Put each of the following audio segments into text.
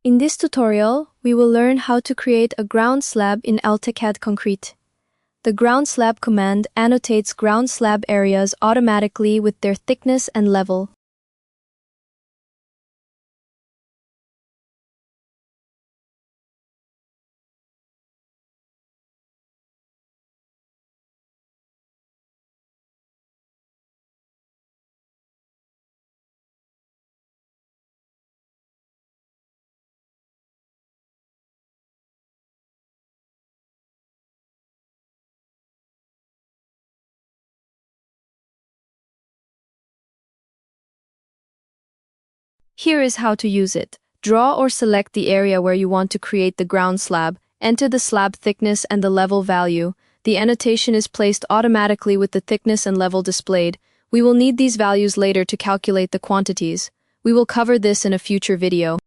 In this tutorial, we will learn how to create a ground slab in ALTECAD Concrete. The ground slab command annotates ground slab areas automatically with their thickness and level. Here is how to use it. Draw or select the area where you want to create the ground slab. Enter the slab thickness and the level value. The annotation is placed automatically with the thickness and level displayed. We will need these values later to calculate the quantities. We will cover this in a future video.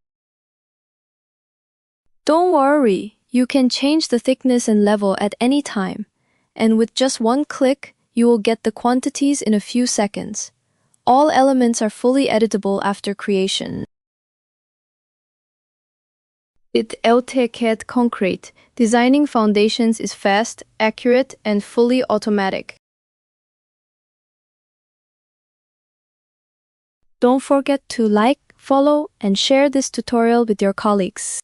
Don't worry, you can change the thickness and level at any time. And with just one click, you will get the quantities in a few seconds. All elements are fully editable after creation. With ALTECAD Concrete, designing foundations is fast, accurate, and fully automatic. Don't forget to like, follow, and share this tutorial with your colleagues.